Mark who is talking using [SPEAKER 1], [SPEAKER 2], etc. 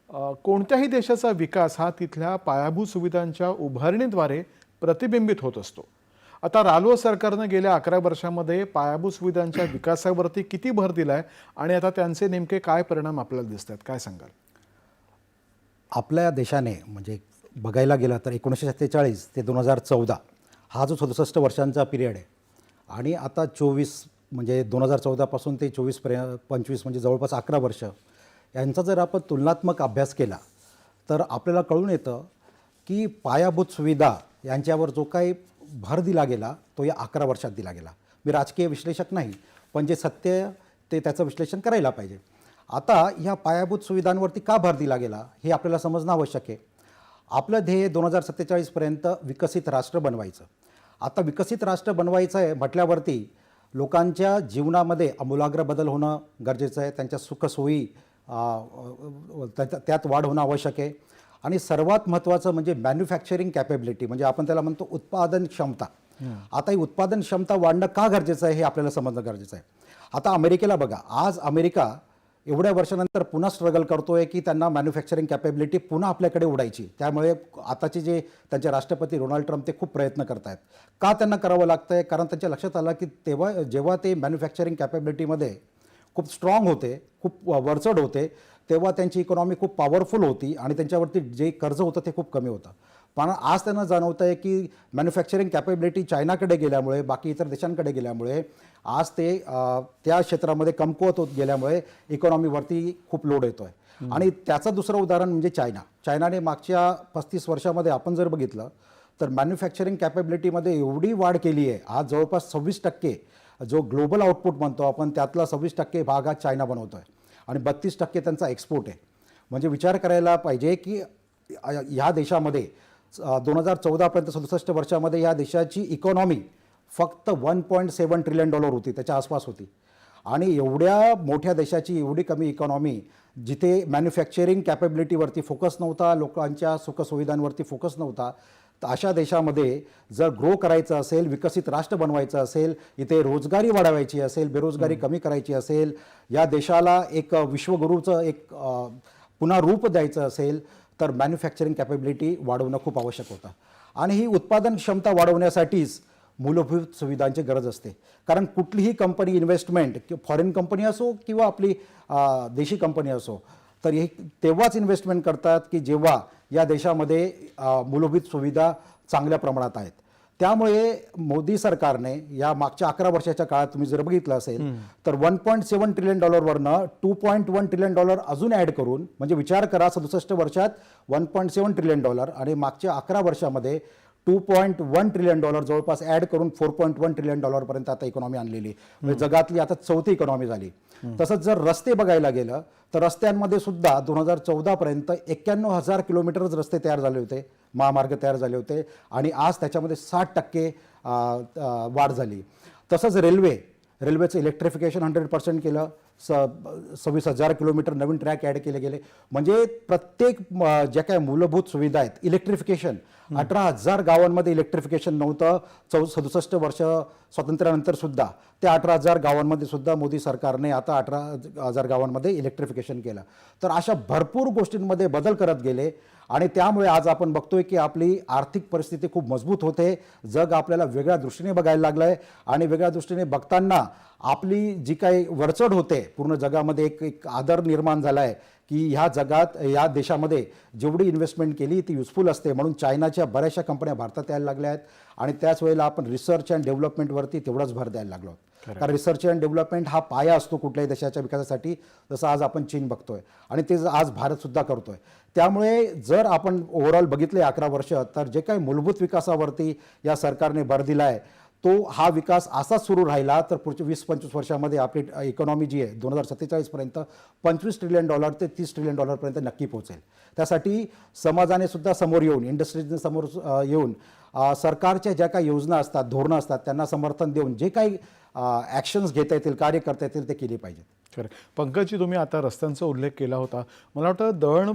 [SPEAKER 1] कोणत्याही देशाचा विकास हा तिथल्या पायाभूत सुविधांच्या उभारणीद्वारे प्रतिबिंबित होत असतो. आता रालोआ सरकारनं गेल्या 11 वर्षांमध्ये पायाभूत सुविधांच्या विकासावरती किती भर दिलाय आणि आता त्यांचे नेमके काय परिणाम आपल्याला दिसतात, काय सांगाल?
[SPEAKER 2] आपल्या देशाने म्हणजे बघायला गेलं तर 1947 ते 2014 हा जो 67 वर्षांचा पिरियड आहे आणि आता 24 म्हणजे 2014 पासून ते 25 म्हणजे जवळपास 11 वर्ष यांचा जर आपण तुलनात्मक अभ्यास केला तर आपल्याला कळून येतं की पायाभूत सुविधा यांच्यावर जो काही भर दिला गेला तो या 11 वर्षात दिला गेला. मी राजकीय विश्लेषक नाही, पण जे सत्य ते त्याचं विश्लेषण करायला पाहिजे. आता ह्या पायाभूत सुविधांवरती का भर दिला गेला हे आपल्याला समजणं आवश्यक आहे. आपलं ध्येय 2047 पर्यंत विकसित राष्ट्र बनवायचं. आता विकसित राष्ट्र बनवायचं आहे म्हटल्यावरती लोकांच्या जीवनामध्ये आमूलाग्र बदल होणं गरजेचं आहे. त्यांच्या सुखसोयी त्यात वाढ होणं आवश्यक आहे. आणि सर्वात महत्त्वाचं म्हणजे मॅन्युफॅक्चरिंग कॅपेबिलिटी, म्हणजे आपण त्याला म्हणतो उत्पादन क्षमता. आता ही उत्पादन क्षमता वाढणं का गरजेचं आहे हे आपल्याला समजणं गरजेचं आहे. आता अमेरिकेला बघा, आज अमेरिका एवढ्या वर्षानंतर पुन्हा स्ट्रगल करतोय की त्यांना मॅन्युफॅक्चरिंग कॅपेबिलिटी पुन्हा आपल्याकडे ओढायची. त्यामुळे आताचे जे त्यांचे राष्ट्रपती डोनाल्ड ट्रम्प ते खूप प्रयत्न करत आहेत. का त्यांना करावं लागतं आहे? कारण त्यांच्या लक्षात आलं की जेव्हा ते मॅन्युफॅक्चरिंग कॅपेबिलिटीमध्ये खूप स्ट्रॉंग होते, खूप वरचढ होते, तेव्हा त्यांची इकॉनॉमी खूप पॉवरफुल होती आणि त्यांच्यावरती जे कर्ज होतं ते खूप कमी होतं. पण आज त्यांना जाणवतं आहे की मॅन्युफॅक्चरिंग कॅपेबिलिटी चायनाकडे गेल्यामुळे, बाकी इतर देशांकडे गेल्यामुळे आज ते त्या क्षेत्रामध्ये कमकुवत होत गेल्यामुळे इकॉनॉमीवरती खूप लोड येतो आहे. आणि त्याचं दुसरं उदाहरण म्हणजे चायनाने मागच्या 35 वर्षामध्ये आपण जर बघितलं तर मॅन्युफॅक्चरिंग कॅपेबिलिटीमध्ये एवढी वाढ केली आहे. आज जवळपास 26% जो ग्लोबल आउटपुट म्हणतो आपण त्यातला 26% भाग हा चायना बनवतो आहे आणि 32% त्यांचा एक्सपोर्ट आहे. म्हणजे विचार करायला पाहिजे की ह्या देशामध्ये 2014पर्यंत 67 वर्षामध्ये या देशाची इकॉनॉमी फक्त $1.7 ट्रिलियन होती, त्याच्या आसपास होती. आणि एवढ्या मोठ्या देशाची एवढी कमी इकॉनॉमी, जिथे मॅन्युफॅक्चरिंग कॅपेबिलिटीवरती फोकस नव्हता, लोकांच्या सुखसुविधांवरती फोकस नव्हता, तर अशा देशामध्ये जर ग्रो करायचं असेल, विकसित राष्ट्र बनवायचं असेल, इथे रोजगारी वाढवायची असेल, बेरोजगारी कमी करायची असेल, या देशाला एक विश्वगुरूचं एक पुन्हा रूप द्यायचं असेल तर मॅन्युफॅक्चरिंग कॅपेबिलिटी वाढवणं खूप आवश्यक होतं. आणि ही उत्पादन क्षमता वाढवण्यासाठीच मूलभूत सुविधांची गरज असते. कारण कुठलीही कंपनी इन्व्हेस्टमेंट, फॉरेन कंपनी असो किंवा आपली देशी कंपनी असो, तर हे तेव्हाच इन्व्हेस्टमेंट करतात की जेव्हा या देशामध्ये मूलभूत सुविधा चांगल्या प्रमाणात आहेत. त्यामुळे मोदी सरकारने या मागच्या 11 वर्षाच्या काळात तुम्ही जर बघितलं असेल तर $1.7 ट्रिलियन वरनं $2.1 ट्रिलियन अजून ॲड करून, म्हणजे विचार करा 67 वर्षात $1.7 ट्रिलियन आणि मागच्या 11 वर्षामध्ये $2.1 ट्रिलियन जवळपास ॲड करून $4.1 ट्रिलियन पर्यंत आता इकॉनॉमी आणलेली, म्हणजे जगातली आता चौथी इकॉनॉमी झाली. तसंच जर रस्ते बघायला गेलं तर रस्त्यांमध्ये सुद्धा 2014 पर्यंत 91,000 किलोमीटरच रस्ते तयार झाले होते, महामार्ग तयार झाले होते आणि आज त्याच्यामध्ये 60% वाढ झाली. तसंच रेल्वेचं इलेक्ट्रिफिकेशन 100% केलं, 26,000 किलोमीटर नवीन ट्रॅक ॲड केले गेले. म्हणजे प्रत्येक ज्या काय मूलभूत सुविधा आहेत, इलेक्ट्रिफिकेशन 18,000 गावांमध्ये इलेक्ट्रिफिकेशन नव्हतं 67 वर्ष स्वातंत्र्यानंतर सुद्धा. त्या 18,000 गावांमध्ये सुद्धा मोदी सरकारने आता 18,000 गावांमध्ये इलेक्ट्रिफिकेशन केलं. तर अशा भरपूर गोष्टींमध्ये बदल करत गेले आणि त्यामुळे आज आपण बघतोय की आपली आर्थिक परिस्थिती खूप मजबूत होते. जग आपल्याला वेगळ्या दृष्टीने बघायला लागलं आहे आणि वेगळ्या दृष्टीने बघताना आपली जी काही वरचढ होते पूर्ण जगामध्ये एक आदर निर्माण झाला आहे की ह्या जगात, या देशामध्ये जेवढी इन्व्हेस्टमेंट केली ती युजफुल असते. म्हणून चायनाच्या बऱ्याचशा कंपन्या भारतात यायला लागल्या आहेत आणि त्याच वेळेला आपण रिसर्च अँड डेव्हलपमेंटवरती तेवढाच भर द्यायला लागलो. कारण रिसर्च अँड डेव्हलपमेंट हा पाया असतो कुठल्याही देशाच्या विकासासाठी, जसं आज आपण चीन बघतोय आणि ते आज भारतसुद्धा करतोय. त्यामुळे जर आपण ओव्हरऑल बघितले 11 वर्ष, तर जे काही मूलभूत विकासावरती या सरकारने भर दिला आहे तो हा विकास असाच सुरू राहिला तर पुढच्या 20-25 वर्षामध्ये आपली इकॉनॉमी जी आहे 2047 पर्यंत $25 ट्रिलियन ते $30 ट्रिलियन पर्यंत नक्की पोहोचेल. त्यासाठी समाजाने सुद्धा समोर येऊन, इंडस्ट्रीजने समोर येऊन सरकारच्या ज्या काही योजना असतात, धोरणं असतात, त्यांना समर्थन देऊन जे काही ॲक्शन्स घेता येतील, कार्य करता येतील ते केली पाहिजेत.
[SPEAKER 1] खरं. पंकजजी, तुम्ही आता रस्त्यांचा उल्लेख केला होता. मला वाटतं